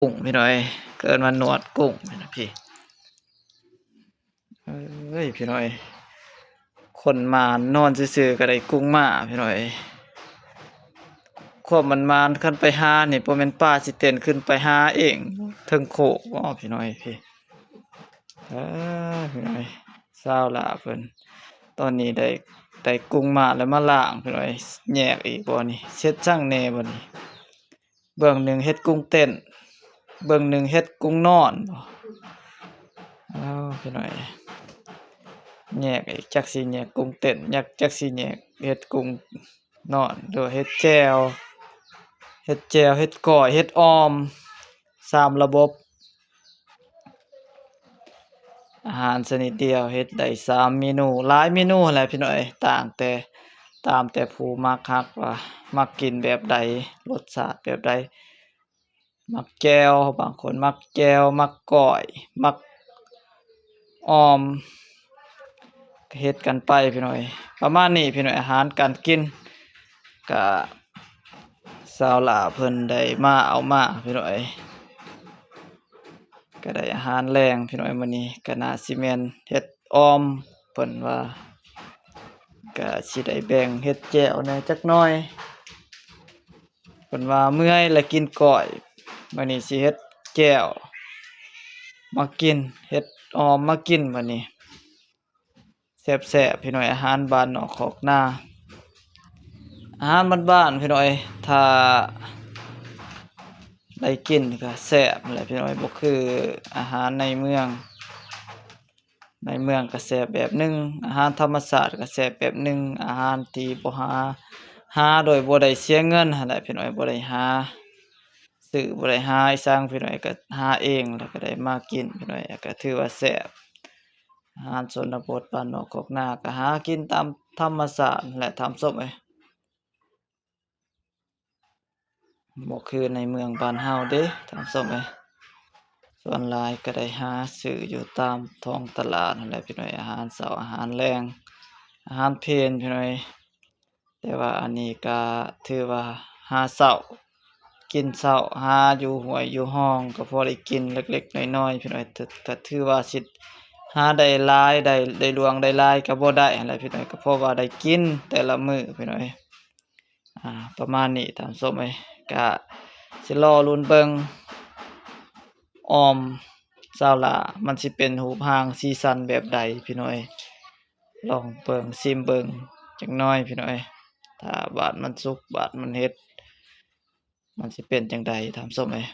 กุ้งพี่น้อยเกิดมาหนวดกุ้งนะพี่เอ้ยพี่น้อยคนมานอนซื่อๆก็ได้กุ้งมาพี่น้อยควบมันมานขึ้นไปหานี่บ่แม่นป้าสิเต้นขึ้นไปหาเองเทิงโคกอ้อพี่น้อยพี่เอพี่น้อยสาวหลาเพิ่นตอนนี้ได้กุ้งมาแล้วมาล้างพี่น้อยแยกอีกบ่นี่เช็ดจั่งแหน่บ่นี่เบื้องหนึ่งเฮ็ดกุ้งเต้นเบื้องหนึ่งเฮ็ดกุ้งนอนบ่อ้าวพี่น้อย แยกอีกจักสิแยกกุ้งเต้นจักสิแยกเฮ็ดกุ้งนอนหรือว่าเฮ็ดแจ่วเฮ็ดก้อยเฮ็ดออม3ระบบอาหารชนิดเดียวเฮ็ดได้3เมนูหลายเมนูหั้นแหละพี่น้อยตามแต่ผู้มักฮักว่ามักกินแบบใดรสชาติแบบใดมักแจ่วบางคนมักแจ่วมักก้อยมักออม ก็เฮ็ดกันไปพี่น้อยประมาณนี้พี่น้อยอาหารการกินก็สาวหลาเพิ่นได้มาเอามาพี่น้อยก็ได้อาหารแรงพี่น้อยมื้อนี้ก็น่าสิแม่นเฮ็ดออมเพิ่นว่าก็สิได้แบ่งเฮ็ดแจ่วแหน่จักหน่อยเพิ่นว่าเมื่อยแล้วกินก้อยมื้อนี้สิเฮ็ดแจ่วมากินเฮ็ดออมมากินมื้อนี้แซ่บๆพี่น้อยอาหารบ้านนอกคอกนา อาหารบ้านๆพี่น้อยถ้าได้กินก็แซ่บนั่นแหละพี่น้อยบ่คืออาหารในเมืองก็แซ่บแบบหนึ่งอาหารธรรมชาติก็แซ่บแบบหนึ่งอาหารที่บ่หาโดยบ่ได้เสียเงินหั้นแหละพี่น้อยบ่ได้หาซื้อบ่ได้หาอีสังพี่น้อยก็หาเองแล้วก็ได้มากินพี่น้อยก็ถือว่าแซ่บอาหารชนบทบ้านนอกคอกนาก็หากินตามธรรมชาตินั่นแหละตามส้มเอ้ย บ่คือในเมืองบ้านเฮาเด้ท่านผู้ชมเอ้ยส่วนหลายก็ได้หาซื้ออยู่ตามท้องตลาดนั่นแหละพี่น้อยอาหารเช้าอาหารแลงอาหารเพลพี่น้อยแต่ว่าอันนี้ก็ถือว่าหาเช้ากินเช้าหาอยู่ห้วยอยู่ห้องก็พอได้กินเล็กๆน้อยๆพี่น้อยก็ถือว่าสิหาได้หลายได้หลวงได้หลายก็บ่ได้หั้นแหละพี่น้อยก็เพราะว่าได้กินแต่ละมื้อพี่น้อยประมาณนี้ท่านผู้ชมเอ้ยก็สิรอลุ้นเบิ่งออมซาวหลามันสิเป็นรูปร่างสีสันแบบใดพี่น้อยลองเบิ่งชิมเบิ่งจักหน่อยพี่น้อยถ้าบาดมันสุกบาดมันเฮ็ดมันสิเป็นจั่งใดท่านผู้ชมเอ้ย